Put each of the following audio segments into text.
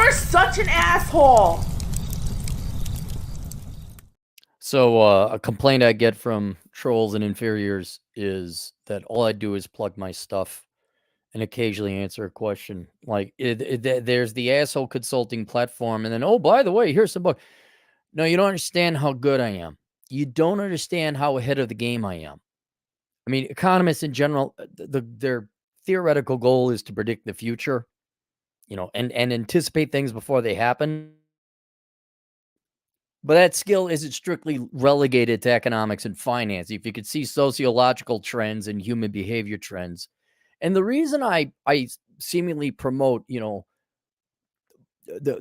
You're such an asshole. So a complaint I get from trolls and inferiors is that all I do is plug my stuff and occasionally answer a question. Like there's the asshole consulting platform, and then oh by the way, here's some book. No, you don't understand how good I am. You don't understand how ahead of the game I am. I mean, economists in general, their theoretical goal is to predict the future, and anticipate things before they happen. But that skill isn't strictly relegated to economics and finance. If you could see sociological trends and human behavior trends, and the reason I seemingly promote, the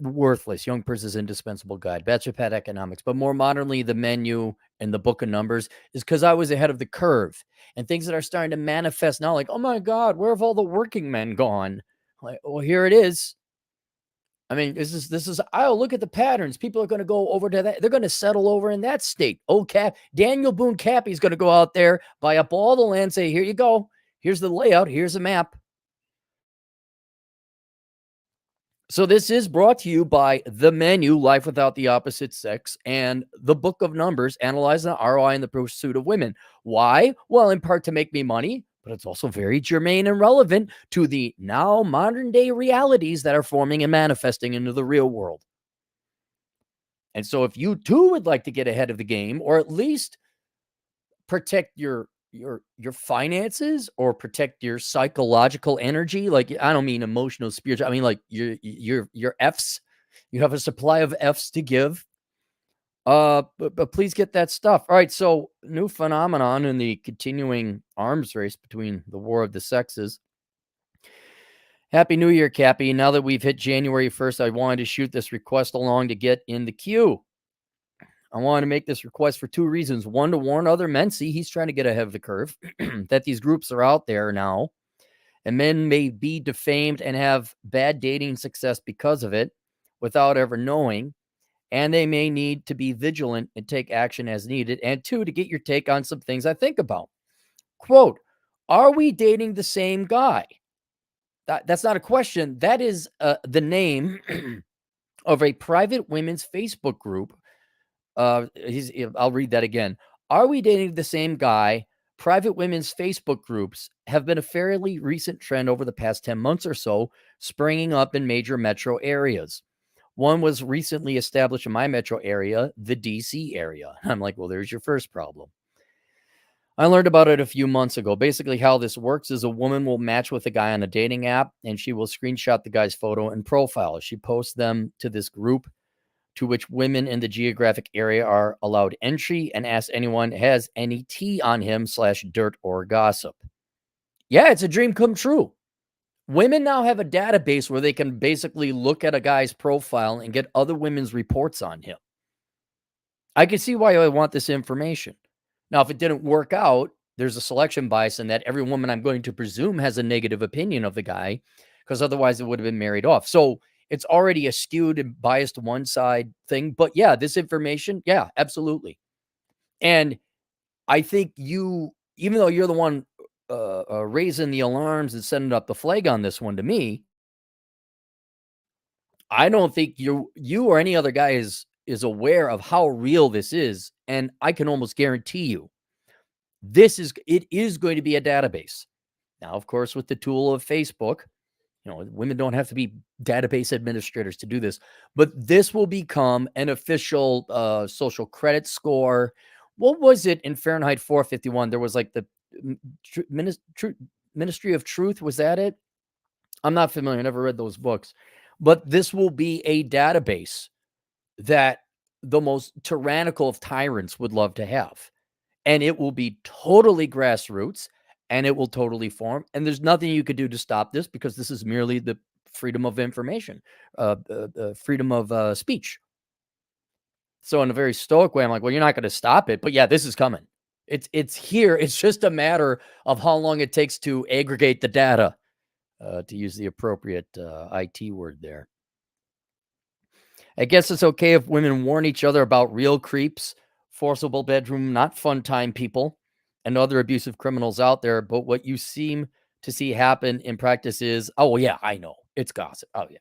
worthless young person's indispensable guide, Bachelor Pad Economics, but more modernly the menu and the book of numbers, is because I was ahead of the curve, and things that are starting to manifest now, like oh my god, where have all the working men gone? Like, well, here it is. I mean, this is. Oh, look at the patterns. People are going to go over to that. They're going to settle over in that state. Oh, Daniel Boone Cappy's going to go out there, buy up all the land, say, here you go. Here's the layout. Here's a map. So this is brought to you by The Menu, Life Without the Opposite Sex, and The Book of Numbers, Analyzing the ROI in the Pursuit of Women. Why? Well, in part to make me money, but it's also very germane and relevant to the now modern day realities that are forming and manifesting into the real world. And so if you too would like to get ahead of the game, or at least protect your finances, or protect your psychological energy, like I don't mean emotional, spiritual, I mean like your F's, you have a supply of F's to give. But please get that stuff. All right, so new phenomenon in the continuing arms race between the war of the sexes. Happy New Year, Cappy. Now that we've hit January 1st, I wanted to shoot this request along to get in the queue. I want to make this request for two reasons. One, to warn other men, see, he's trying to get ahead of the curve, that these groups are out there now, and men may be defamed and have bad dating success because of it without ever knowing, and they may need to be vigilant and take action as needed. And two, to get your take on some things I think about. Quote, are we dating the same guy? That's not a question. That is the name of a private women's Facebook group. I'll read that again. Are we dating the same guy? Private women's Facebook groups have been a fairly recent trend over the past 10 months or so, springing up in major metro areas. One was recently established in my metro area, the DC area. I'm like, well, there's your first problem. I learned about it a few months ago. Basically, how this works is a woman will match with a guy on a dating app, and she will screenshot the guy's photo and profile. She posts them to this group, to which women in the geographic area are allowed entry, and ask anyone has any tea on him / dirt or gossip. Yeah, it's a dream come true. Women now have a database where they can basically look at a guy's profile and get other women's reports on him. I can see why I want this information. Now, if it didn't work out, there's a selection bias in that every woman, I'm going to presume, has a negative opinion of the guy, because otherwise it would have been married off. So it's already a skewed and biased one side thing. But yeah, this information, yeah, absolutely. And I think you, even though you're the one raising the alarms and setting up the flag on this one to me, I don't think you or any other guy is aware of how real this is. And I can almost guarantee you it is going to be a database. Now, of course, with the tool of Facebook, women don't have to be database administrators to do this, but this will become an official social credit score. What was it in Fahrenheit 451? There was like the Ministry of Truth. Was that it? I'm not familiar. I never read those books, but this will be a database that the most tyrannical of tyrants would love to have. And it will be totally grassroots, and it will totally form. And there's nothing you could do to stop this, because this is merely the freedom of information, freedom of speech. So in a very stoic way, I'm like, well, you're not going to stop it, but yeah, this is coming. It's here. It's just a matter of how long it takes to aggregate the data, to use the appropriate IT word there. I guess it's okay if women warn each other about real creeps, forcible bedroom, not fun time people, and other abusive criminals out there. But what you seem to see happen in practice is, oh, yeah, I know. It's gossip. Oh, yeah.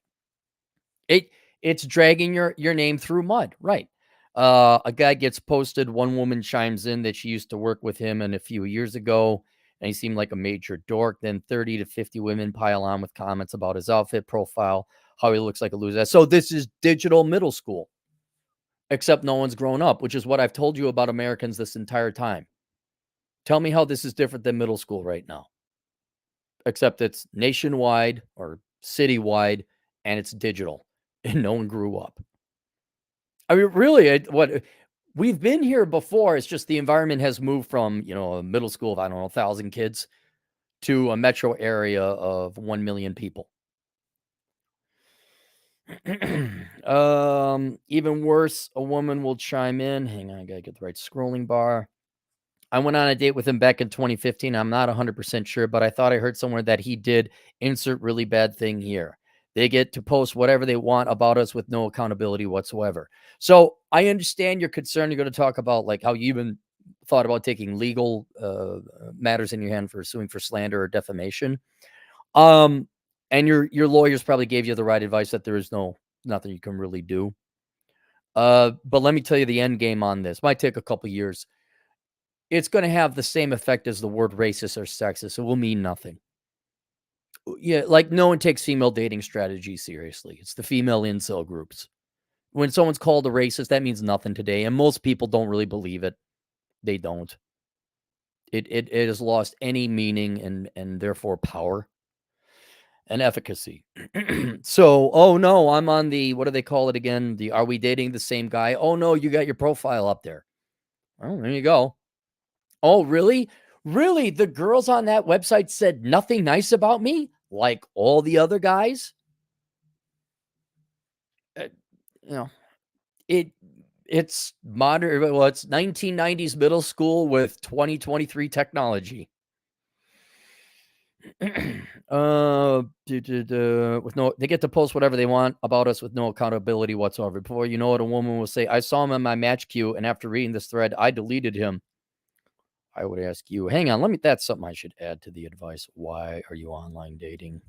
It it's dragging your name through mud, right? A guy gets posted. One woman chimes in that she used to work with him and a few years ago, and he seemed like a major dork. Then 30 to 50 women pile on with comments about his outfit profile, how he looks like a loser. So this is digital middle school, except no one's grown up, which is what I've told you about Americans this entire time. Tell me how this is different than middle school right now, except it's nationwide or citywide and it's digital and no one grew up. I mean, really, what we've been here before. It's just the environment has moved from, a middle school of, I don't know, 1,000 kids to a metro area of 1 million people. Even worse, a woman will chime in. Hang on, I gotta get the right scrolling bar. I went on a date with him back in 2015. I'm not 100% sure, but I thought I heard somewhere that he did insert really bad thing here. They get to post whatever they want about us with no accountability whatsoever. So I understand your concern. You're going to talk about like how you even thought about taking legal matters in your hand for suing for slander or defamation. Um, and your lawyers probably gave you the right advice that there is nothing you can really do. But let me tell you the end game on this. Might take a couple years. It's going to have the same effect as the word racist or sexist. It will mean nothing. Yeah, like no one takes female dating strategy seriously. It's the female incel groups. When someone's called a racist, that means nothing today, and most people don't really believe it. They don't. It has lost any meaning and therefore power and efficacy. So, oh no, I'm on the, what do they call it again? The are we dating the same guy? Oh no, you got your profile up there. Well, there you go. Oh, really? Really? The girls on that website said nothing nice about me, like all the other guys? Uh, you know, it it's modern. Well, it's 1990s middle school with 2023 technology. With no, they get to post whatever they want about us with no accountability whatsoever. Before you know it, a woman will say, "I saw him in my match queue, and after reading this thread, I deleted him." I would ask you, hang on, that's something I should add to the advice. Why are you online dating?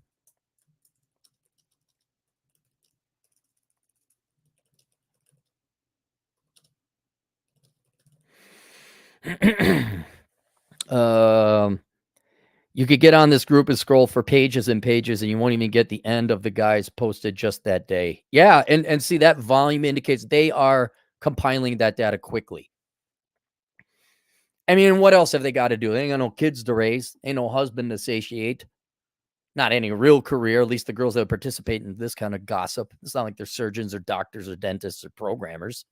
um, you could get on this group and scroll for pages and pages, and you won't even get the end of the guys posted just that day. Yeah, and see that volume indicates they are compiling that data quickly. I mean, what else have they got to do? They ain't got no kids to raise, ain't no husband to satiate, not any real career. At least the girls that participate in this kind of gossip. It's not like they're surgeons or doctors or dentists or programmers.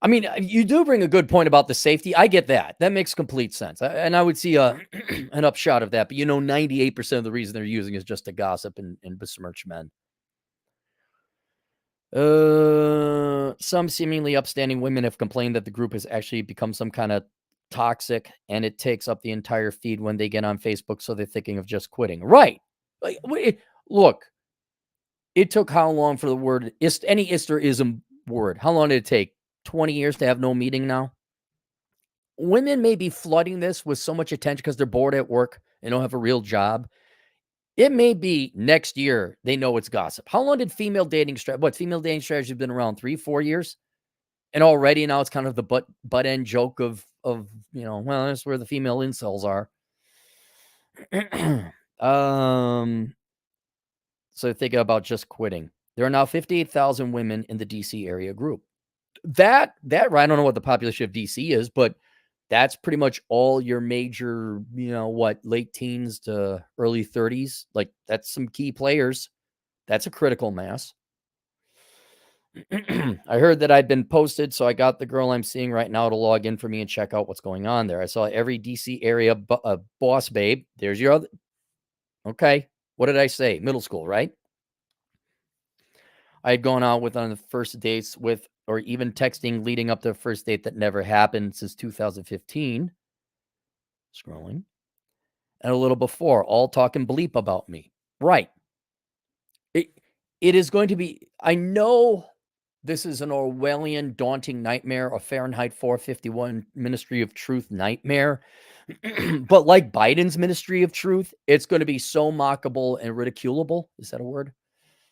I mean, you do bring a good point about the safety. I get that. That makes complete sense. And I would see an upshot of that. But 98% of the reason they're using is just to gossip and besmirch men. Some seemingly upstanding women have complained that the group has actually become some kind of toxic and it takes up the entire feed when they get on Facebook. So they're thinking of just quitting. Right. Like, look, it took how long for the word, any Isterism word? How long did it take? 20 years to have no meeting now? Women may be flooding this with so much attention because they're bored at work and don't have a real job. It may be next year they know it's gossip. How long did female dating strategy have been around? 3-4 years? And already now it's kind of the butt end joke of well, that's where the female incels are. So thinking about just quitting. There are now 58,000 women in the DC area group. That I don't know what the population of DC is, but that's pretty much all your major, late teens to early 30s. Like that's some key players. That's a critical mass. I heard that I'd been posted, so I got the girl I'm seeing right now to log in for me and check out what's going on there. I saw every DC area boss babe. There's your other. Okay. What did I say? Middle school, right? I had gone out with on the first dates with, or even texting leading up to a first date that never happened since 2015. Scrolling. And a little before, all talk and bleep about me. Right. It is going to be, I know this is an Orwellian daunting nightmare, a Fahrenheit 451 Ministry of Truth nightmare. But like Biden's Ministry of Truth, it's going to be so mockable and ridiculable. Is that a word?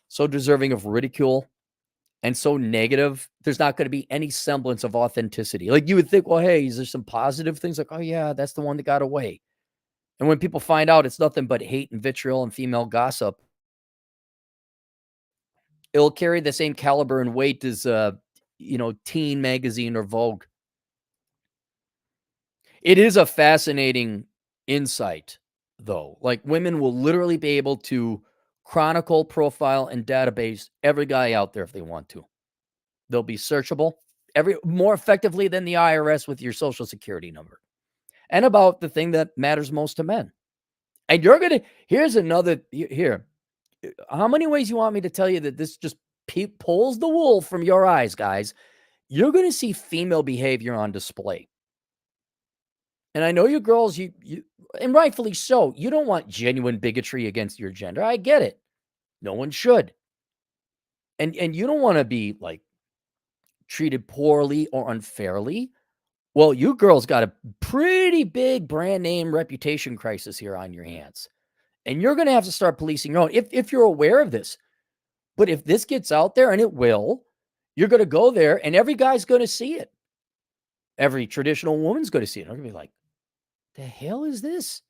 so deserving of ridicule, and so negative, there's not going to be any semblance of authenticity. Like you would think, well, hey, is there some positive things? Like, oh yeah, that's the one that got away. And when people find out it's nothing but hate and vitriol and female gossip, it'll carry the same caliber and weight as Teen Magazine or Vogue. It is a fascinating insight, though. Like women will literally be able to chronicle, profile, and database every guy out there if they want to. They'll be searchable more effectively than the IRS with your social security number. And about the thing that matters most to men. And here's another, here. How many ways you want me to tell you that this just pulls the wool from your eyes, guys? You're going to see female behavior on display. And I know you girls, you and rightfully so, you don't want genuine bigotry against your gender. I get it. No one should. And you don't want to be like treated poorly or unfairly. Well, you girls got a pretty big brand name reputation crisis here on your hands. And you're going to have to start policing your own if you're aware of this. But if this gets out there, and it will, you're going to go there and every guy's going to see it. Every traditional woman's going to see it. They're going to be like, the hell is this?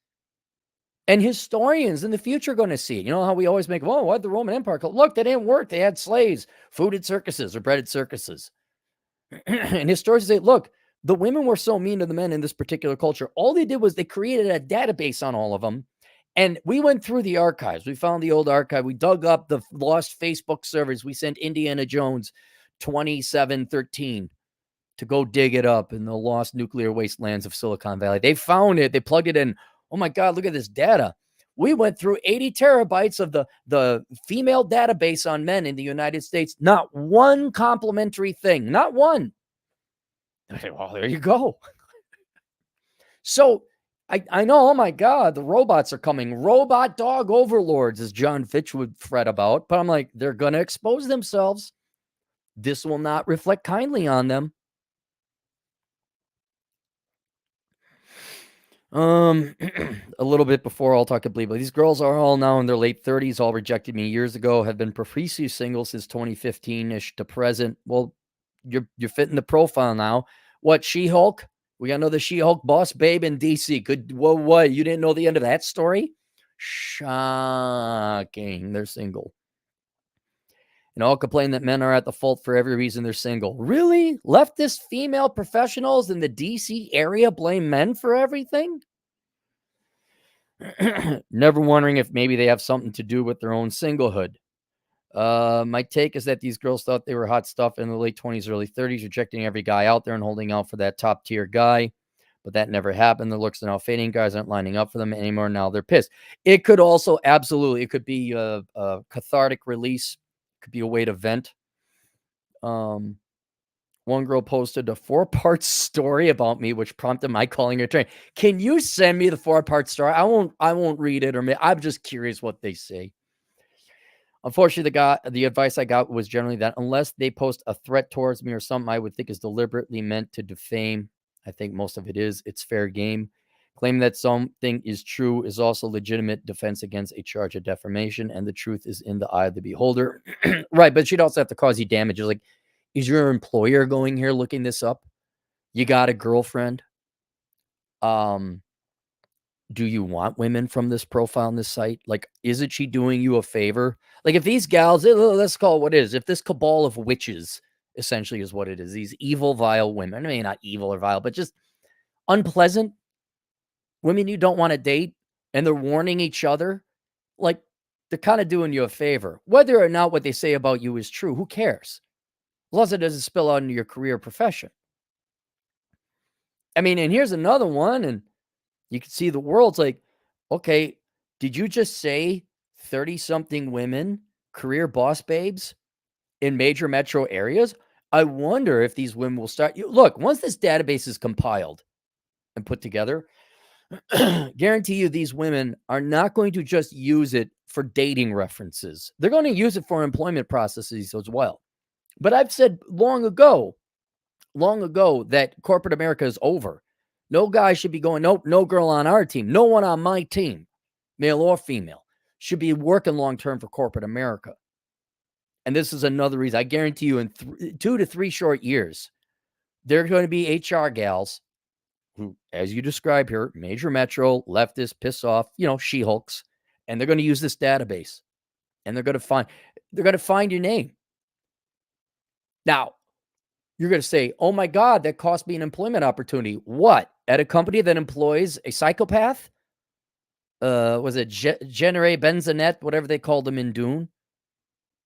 And historians in the future are going to see it. You know how we always make, oh, why'd the Roman Empire go? Look, that didn't work. They had slaves, food at circuses or bread at circuses. And historians say, look, the women were so mean to the men in this particular culture. All they did was they created a database on all of them. And we went through the archives. We found the old archive. We dug up the lost Facebook servers. We sent Indiana Jones 2713 to go dig it up in the lost nuclear wastelands of Silicon Valley. They found it. They plugged it in. Oh my God, look at this data. We went through 80 terabytes of the female database on men in the United States. Not one complimentary thing. Not one. Well, there you go. So I know, oh my God, the robots are coming. Robot dog overlords, as John Fitch would fret about. But I'm like, they're going to expose themselves. This will not reflect kindly on them. A little bit before I'll talk to Bleep, but these girls are all now in their late 30s, all rejected me years ago, have been profusely single since 2015-ish to present. Well, you're fitting the profile now. What, She-Hulk? We got another She-Hulk boss babe in DC. Good. Whoa, what? You didn't know the end of that story? Shocking. They're single. And all complain that men are at the fault for every reason they're single. Really? Leftist female professionals in the DC area blame men for everything? Never wondering if maybe they have something to do with their own singlehood. My take is that these girls thought they were hot stuff in the late 20s, early 30s, rejecting every guy out there and holding out for that top tier guy. But that never happened. The looks are now fading. Guys aren't lining up for them anymore. Now they're pissed. It could also absolutely, it could be a cathartic release. It could be a way to vent. One girl posted a 4-part story about me, which prompted my calling her attorney. Can you send me the 4-part story? I won't read it, or I'm just curious what they say. Unfortunately, the advice I got was generally that unless they post a threat towards me or something I would think is deliberately meant to defame, I think most of it is, it's fair game. Claiming that something is true is also legitimate defense against a charge of defamation, and the truth is in the eye of the beholder. Right, but she'd also have to cause you damages. Like, is your employer going here looking this up? You got a girlfriend? Do you want women from this profile on this site? Like, isn't she doing you a favor? Like, if these gals, let's call it what it is. If this cabal of witches essentially is what it is, these evil, vile women, I mean, not evil or vile, but just unpleasant women you don't want to date, and they're warning each other, like, they're kind of doing you a favor. Whether or not what they say about you is true, who cares? As long as it doesn't spill out into your career or profession. I mean, and here's another one, and you can see the world's like, okay, did you just say 30-something women, career boss babes in major metro areas? I wonder if these women will start. Look, once this database is compiled and put together, guarantee you these women are not going to just use it for dating references. They're going to use it for employment processes as well. But I've said long ago that corporate America is over. No guy should be going, nope, no girl on our team. No one on my team, male or female, should be working long-term for corporate America. And this is another reason. I guarantee you in 2 to 3 short years, there are going to be HR gals who, as you describe here, major metro, leftist, piss off, She-Hulks, and they're going to use this database. And they're going to find your name. Now, you're going to say, oh my God, that cost me an employment opportunity. What? At a company that employs a psychopath? Was it Genere Benzonet, whatever they called him in Dune?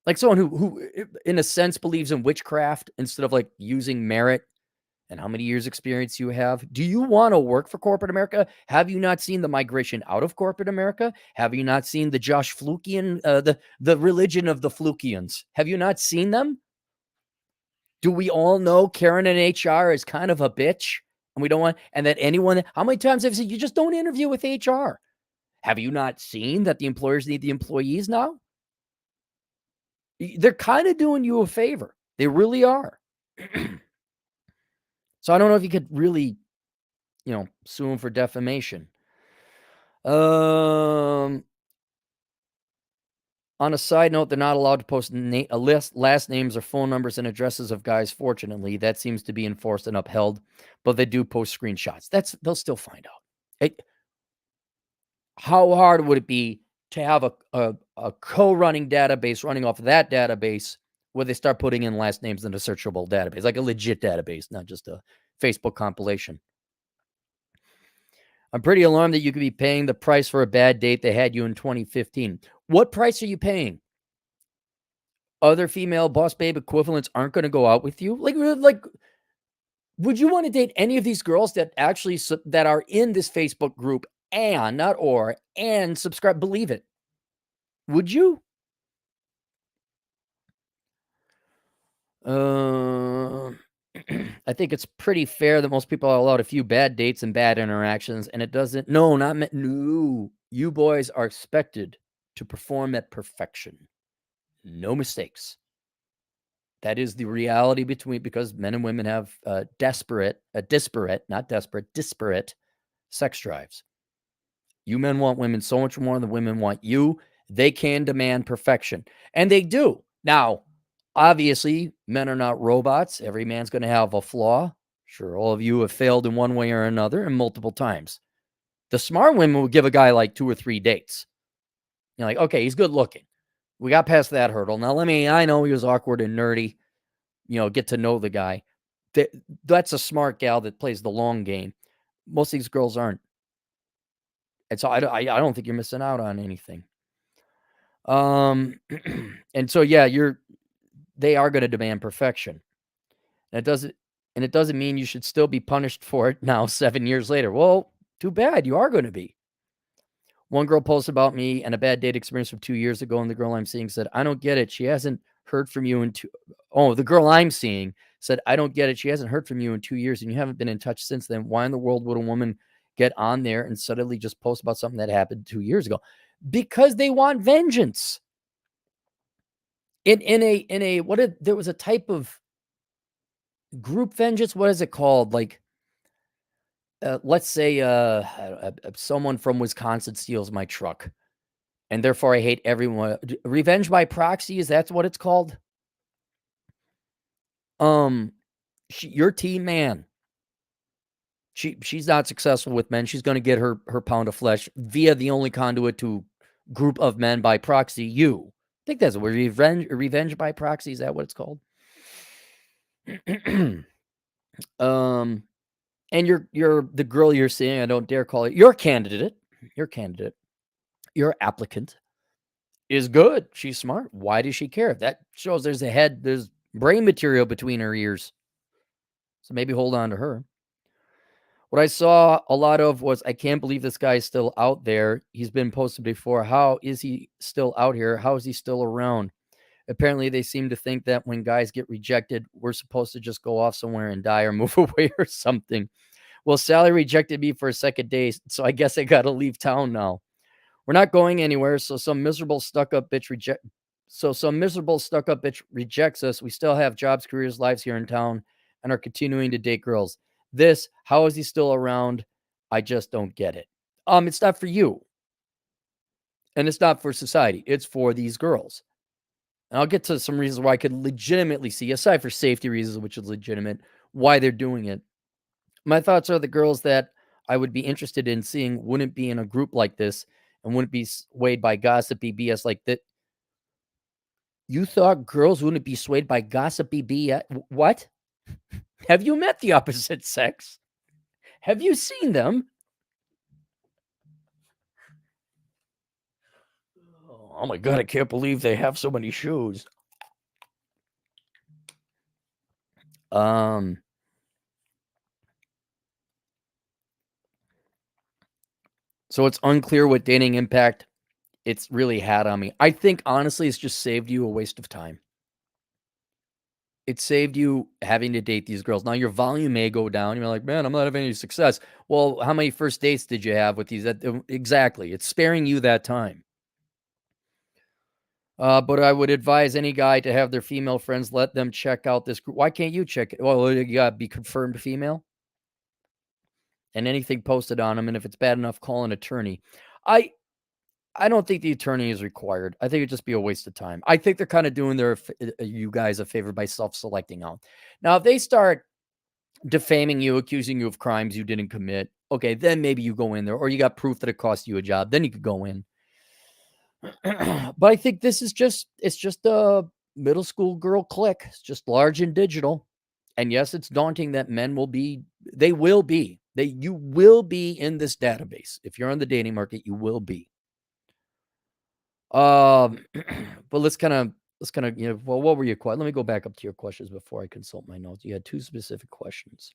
Like someone who, in a sense, believes in witchcraft instead of like using merit and how many years experience you have. Do you want to work for corporate America? Have you not seen the migration out of corporate America? Have you not seen the Josh Flukian, the religion of the Flukians? Have you not seen them? Do we all know Karen in HR is kind of a bitch? And we don't want, and that anyone, how many times have you said, you just don't interview with HR? Have you not seen that the employers need the employees now? They're kind of doing you a favor. They really are. So I don't know if you could really, sue them for defamation. On a side note, they're not allowed to post last names or phone numbers and addresses of guys. Fortunately, that seems to be enforced and upheld, but they do post screenshots. They'll still find out. How hard would it be to have a co-running database running off of that database where they start putting in last names in a searchable database, like a legit database, not just a Facebook compilation? I'm pretty alarmed that you could be paying the price for a bad date they had you in 2015. What price are you paying? Other female boss babe equivalents aren't going to go out with you? Like, would you want to date any of these girls that actually that are in this Facebook group and subscribe? Believe it. Would you? I think it's pretty fair that most people are allowed a few bad dates and bad interactions, and it doesn't. No, no. You boys are expected to perform at perfection. No mistakes. That is the reality because men and women have disparate sex drives. You men want women so much more than women want you. They can demand perfection, and they do. Now, obviously, men are not robots. Every man's going to have a flaw. Sure, all of you have failed in one way or another and multiple times. The smart women will give a guy like 2 or 3 dates. You're like, okay, he's good looking. We got past that hurdle. Now, I know he was awkward and nerdy. Get to know the guy. That's a smart gal that plays the long game. Most of these girls aren't. And so I don't think you're missing out on anything. And so, yeah, they are going to demand perfection. And it doesn't mean you should still be punished for it now 7 years later. Well, too bad. You are going to be. One girl posted about me and a bad date experience from 2 years ago, and the girl I'm seeing said, I don't get it. She hasn't heard from you in the girl I'm seeing said, I don't get it. She hasn't heard from you in 2 years, and you haven't been in touch since then. Why in the world would a woman get on there and suddenly just post about something that happened 2 years ago? Because they want vengeance. There was a type of group vengeance. What is it called? Like, let's say someone from Wisconsin steals my truck, and therefore I hate everyone. Revenge by proxy, is that what it's called? Your team man. She's not successful with men. She's going to get her pound of flesh via the only conduit to group of men by proxy. You. I think that's what revenge by proxy. Is that what it's called? And you're the girl you're seeing. I don't dare call it your candidate. Your applicant is good. She's smart. Why does she care? That shows there's brain material between her ears. So maybe hold on to her. What I saw a lot of was, I can't believe this guy is still out there. He's been posted before. How is he still out here? How is he still around? Apparently, they seem to think that when guys get rejected, we're supposed to just go off somewhere and die or move away or something. Well, Sally rejected me for a second date, so I guess I got to leave town now. We're not going anywhere, so some miserable stuck-up bitch rejects us. We still have jobs, careers, lives here in town, and are continuing to date girls. How is he still around? I just don't get it. It's not for you. And it's not for society. It's for these girls. And I'll get to some reasons why I could legitimately see, aside for safety reasons, which is legitimate, why they're doing it. My thoughts are the girls that I would be interested in seeing wouldn't be in a group like this and wouldn't be swayed by gossipy BS like that. You thought girls wouldn't be swayed by gossipy BS? What? Have you met the opposite sex? Have you seen them? Oh my God, I can't believe they have so many shoes. So it's unclear what dating impact it's really had on me. I think honestly, it's just saved you a waste of time. It saved you having to date these girls. Now your volume may go down. You're like, man, I'm not having any success. Well, how many first dates did you have with these? Exactly. It's sparing you that time. But I would advise any guy to have their female friends let them check out this group. Why can't you check it? Well, you gotta be confirmed female, and anything posted on them. And if it's bad enough, call an attorney. I I don't think the attorney is required. I think it'd just be a waste of time. I think they're kind of doing you guys a favor by self-selecting out. Now, if they start defaming you, accusing you of crimes you didn't commit, okay, then maybe you go in there, or you got proof that it cost you a job, then you could go in. But I think this is it's just a middle school girl clique. It's just large and digital. And yes, it's daunting that men will be, you will be in this database. If you're on the dating market, you will be. But let's kind of, well, what were your questions? Let me go back up to your questions before I consult my notes. You had 2 specific questions.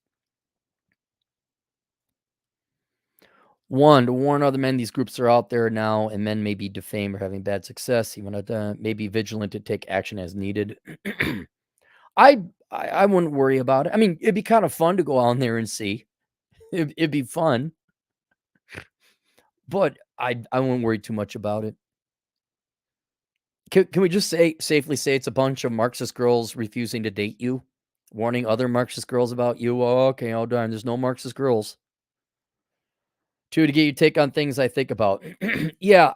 1, to warn other men these groups are out there now, and men may be defamed or having bad success. You want to may be vigilant to take action as needed. I wouldn't worry about it. I mean, it'd be kind of fun to go out there and see. It'd be fun, but I wouldn't worry too much about it. Can we just safely say it's a bunch of Marxist girls refusing to date you, warning other Marxist girls about you? Oh, okay, oh darn, there's no Marxist girls. 2, to get your take on things I think about. Yeah,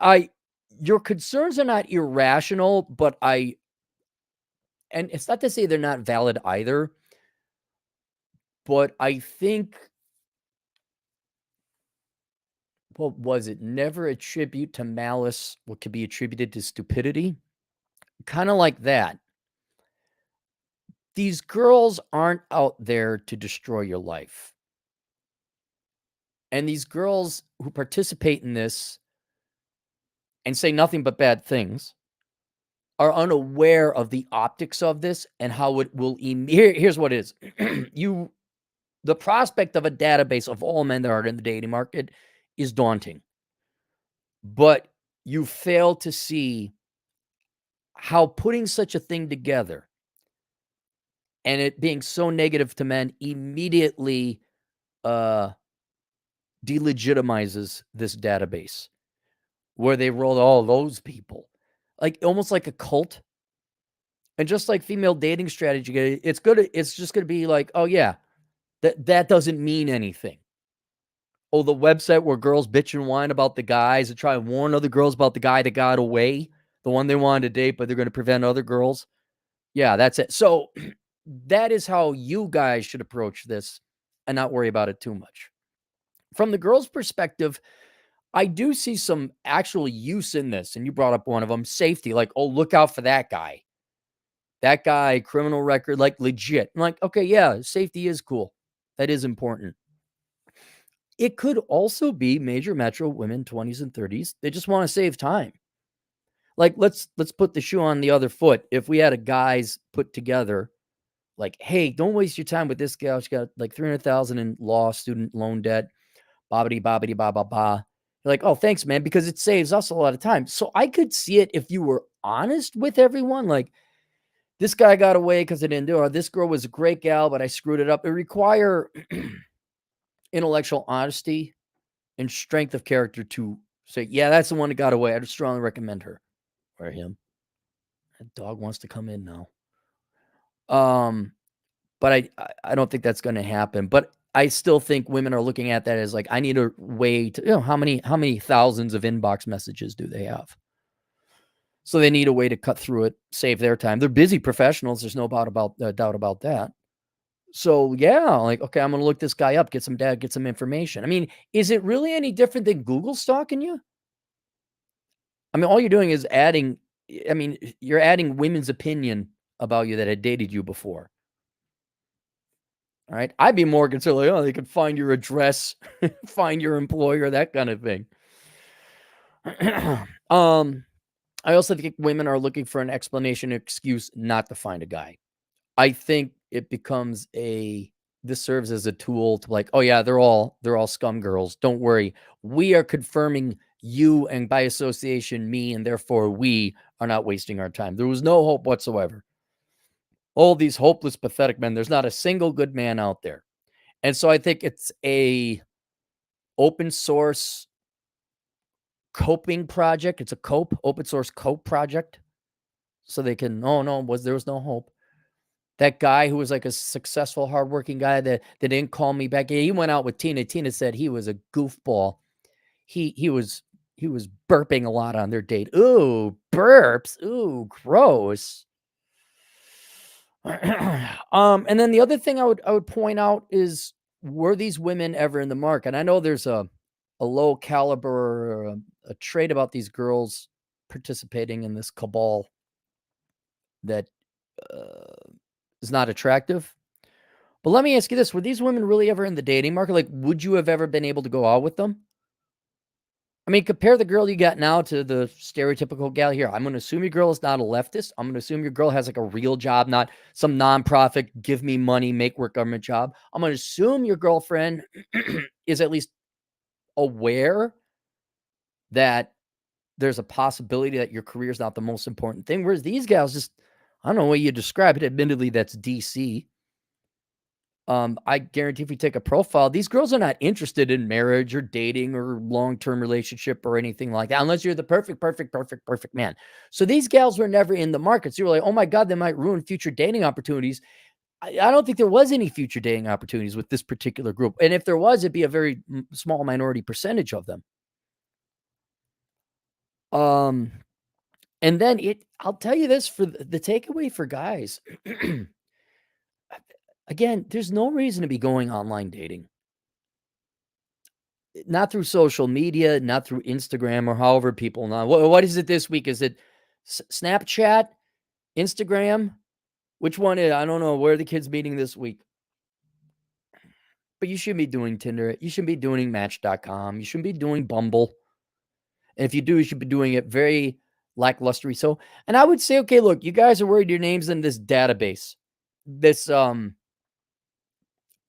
your concerns are not irrational, but and it's not to say they're not valid either, but I think, what was it? Never attribute to malice what could be attributed to stupidity. Kind of like that. These girls aren't out there to destroy your life. And these girls who participate in this and say nothing but bad things are unaware of the optics of this and how it will here's what it is. The prospect of a database of all men that are in the dating market is daunting. But you fail to see how putting such a thing together and it being so negative to men immediately delegitimizes this database where they roll all those people, like almost like a cult. And just like female dating strategy, it's just gonna be like, oh yeah, that doesn't mean anything. Oh, the website where girls bitch and whine about the guys and try and warn other girls about the guy that got away, the one they wanted to date, but they're gonna prevent other girls. Yeah, that's it. So that is how you guys should approach this and not worry about it too much. From the girl's perspective, I do see some actual use in this. And you brought up one of them, safety. Like, oh, look out for that guy. That guy, criminal record, like legit. I'm like, okay, yeah, safety is cool. That is important. It could also be major metro women, 20s and 30s. They just want to save time. Like, let's put the shoe on the other foot. If we had a guys put together, like, hey, don't waste your time with this gal. She got like 300,000 in law student loan debt. Bobbity bobbity ba ba ba. You're like, oh, thanks, man, because it saves us a lot of time. So I could see it if you were honest with everyone. Like, this guy got away because I didn't do it. Or this girl was a great gal, but I screwed it up. It require intellectual honesty and strength of character to say, yeah, that's the one that got away. I'd strongly recommend her or him. That dog wants to come in now. But I don't think that's going to happen. But I still think women are looking at that as like, I need a way to, how many thousands of inbox messages do they have? So they need a way to cut through it, save their time. They're busy professionals. There's no doubt about that. So yeah, like, okay, I'm gonna look this guy up, get some information. I mean, is it really any different than Google stalking you? I mean, all you're doing is adding. I mean, you're adding women's opinion about you that had dated you before. All right, I'd be more concerned, like, oh, they could find your address, find your employer, that kind of thing. I also think women are looking for an explanation, excuse not to find a guy. I think it becomes this serves as a tool to, like, oh yeah, they're all scum girls. Don't worry. We are confirming you, and by association me, and therefore we are not wasting our time. There was no hope whatsoever. All these hopeless, pathetic men. There's not a single good man out there. And so I think it's a open source coping project. It's a open source cope project. So they can, oh no, there was no hope. That guy who was like a successful, hardworking guy that didn't call me back. Yeah, he went out with Tina. Tina said he was a goofball. He was burping a lot on their date. Ooh, burps. Ooh, gross. And then the other thing I would point out is, were these women ever in the market? I know there's a low caliber, a trait about these girls participating in this cabal that is not attractive. But let me ask you this. Were these women really ever in the dating market? Like, would you have ever been able to go out with them? I mean, compare the girl you got now to the stereotypical gal here. I'm going to assume your girl is not a leftist. I'm going to assume your girl has like a real job, not some nonprofit, give me money, make work government job. I'm going to assume your girlfriend is at least aware that there's a possibility that your career is not the most important thing. Whereas these gals just, I don't know what you describe it. Admittedly, that's DC. I guarantee if we take a profile, these girls are not interested in marriage or dating or long-term relationship or anything like that, unless you're the perfect man. So these gals were never in the market. So you're like, oh my God, they might ruin future dating opportunities. I don't think there was any future dating opportunities with this particular group. And if there was, it'd be a very small minority percentage of them. And then I'll tell you this, for the takeaway for guys, again, there's no reason to be going online dating. Not through social media, not through Instagram or however people know. What is it this week? Is it Snapchat, Instagram? Which one is? I don't know. Where are the kids meeting this week? But you shouldn't be doing Tinder. You shouldn't be doing Match.com. You shouldn't be doing Bumble. And if you do, you should be doing it very lackluster. So, and I would say, okay, look, you guys are worried your name's in this database, this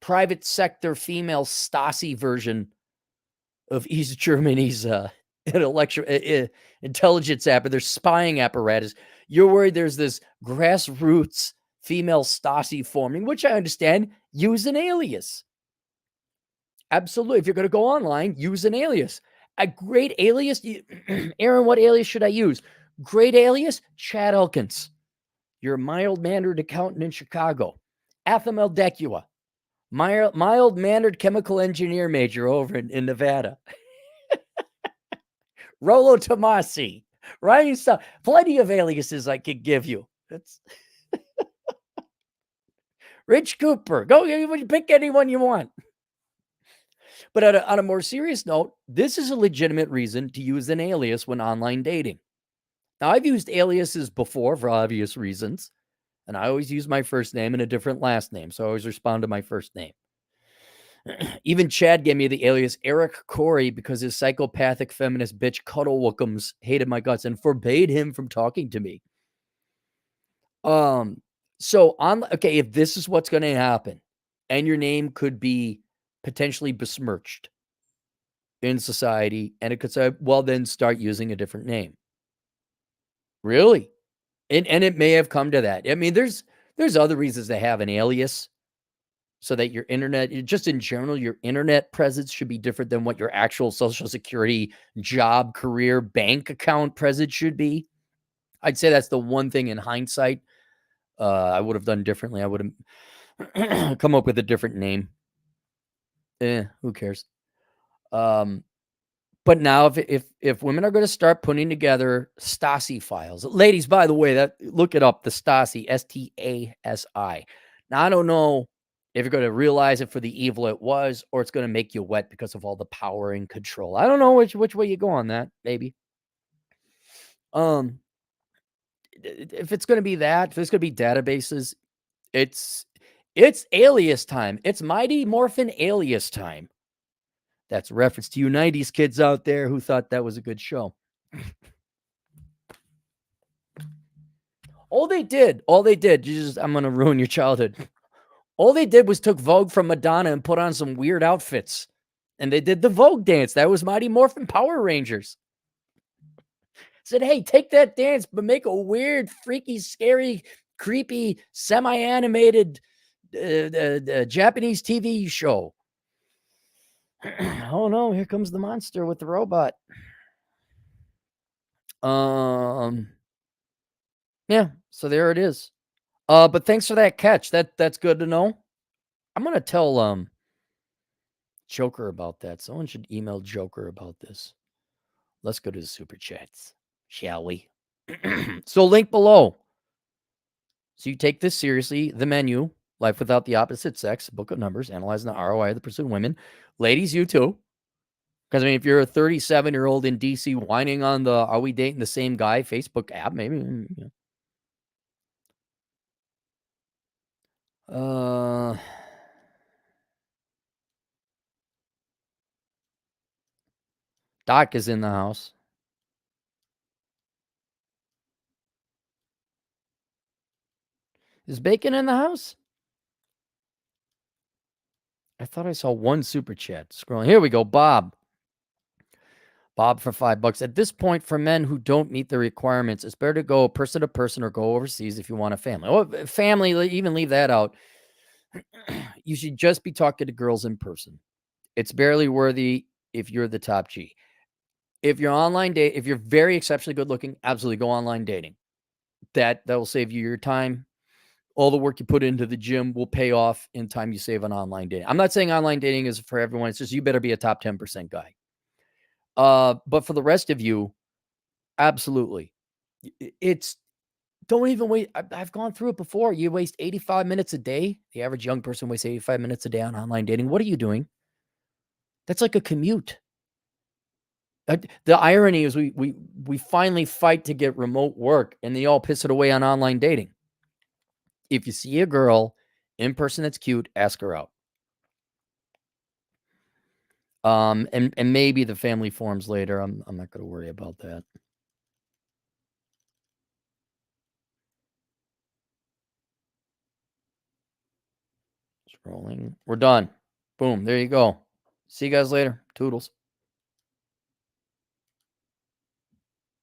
private sector female Stasi version of East Germany's intelligence app, or their spying apparatus. You're worried there's this grassroots female Stasi forming, which I understand. Use an alias. Absolutely. If you're going to go online, use an alias. A great alias. Aaron, what alias should I use? Great alias, Chad Elkins. You're a mild-mannered accountant in Chicago. Atham Eldecua, mild-mannered chemical engineer major over in Nevada. Rollo Tomasi, Ryan Stuff. Plenty of aliases I could give you. That's Rich Cooper. Go pick anyone you want. But on a more serious note, this is a legitimate reason to use an alias when online dating. Now, I've used aliases before for obvious reasons, and I always use my first name and a different last name, so I always respond to my first name. Even Chad gave me the alias Eric Corey because his psychopathic feminist bitch Cuddle Wookums hated my guts and forbade him from talking to me. So okay, if this is what's going to happen, and your name could be potentially besmirched in society, and it could say, well, then start using a different name. Really? And it may have come to that. I mean, there's other reasons to have an alias, so that your internet, just in general, your internet presence should be different than what your actual social security, job, career, bank account presence should be. I'd say that's the one thing in hindsight I would have done differently. I would have come up with a different name. Who cares? But now if women are gonna start putting together Stasi files, ladies, by the way, that look it up, the Stasi, Stasi. Now, I don't know if you're gonna realize it for the evil it was, or it's gonna make you wet because of all the power and control. I don't know which way you go on that, maybe. Um, if it's gonna be that, if it's gonna be databases, it's it's alias time. It's Mighty Morphin Alias time. That's a reference to you 90s kids out there who thought that was a good show. All they did, I'm gonna ruin your childhood. All they did was took Vogue from Madonna and put on some weird outfits. And they did the Vogue dance. That was Mighty Morphin Power Rangers. Said, hey, take that dance, but make a weird, freaky, scary, creepy, semi-animated Japanese TV show. Oh no, here comes the monster with the robot. Yeah, so there it is. But thanks for that catch. That's good to know. I'm gonna tell Joker about that. Someone should email Joker about this. Let's go to the super chats, shall we? So link below. So you take this seriously. The menu, Life Without the Opposite Sex, Book of Numbers, analyzing the ROI of the pursuit of women. Ladies, you too. Because I mean, if you're a 37-year-old in DC whining on the "Are we dating the same guy" Facebook app, maybe. Doc is in the house. Is Bacon in the house? I thought I saw one super chat scrolling. Here we go. Bob for $5. At this point, for men who don't meet the requirements, it's better to go person to person or go overseas if you want a family. Oh, family, even leave that out. You should just be talking to girls in person. It's barely worthy if you're the top G. If you're online date, if you're very exceptionally good looking, absolutely go online dating. That will save you your time. All the work you put into the gym will pay off in time you save on online dating. I'm not saying online dating is for everyone. It's just you better be a top 10% guy. But for the rest of you, absolutely. It's don't even wait. I've gone through it before. You waste 85 minutes a day. The average young person wastes 85 minutes a day on online dating. What are you doing? That's like a commute. The irony is we finally fight to get remote work, and they all piss it away on online dating. If you see a girl in person that's cute, ask her out. And maybe the family forms later. I'm not going to worry about that. Scrolling. We're done. Boom. There you go. See you guys later. Toodles.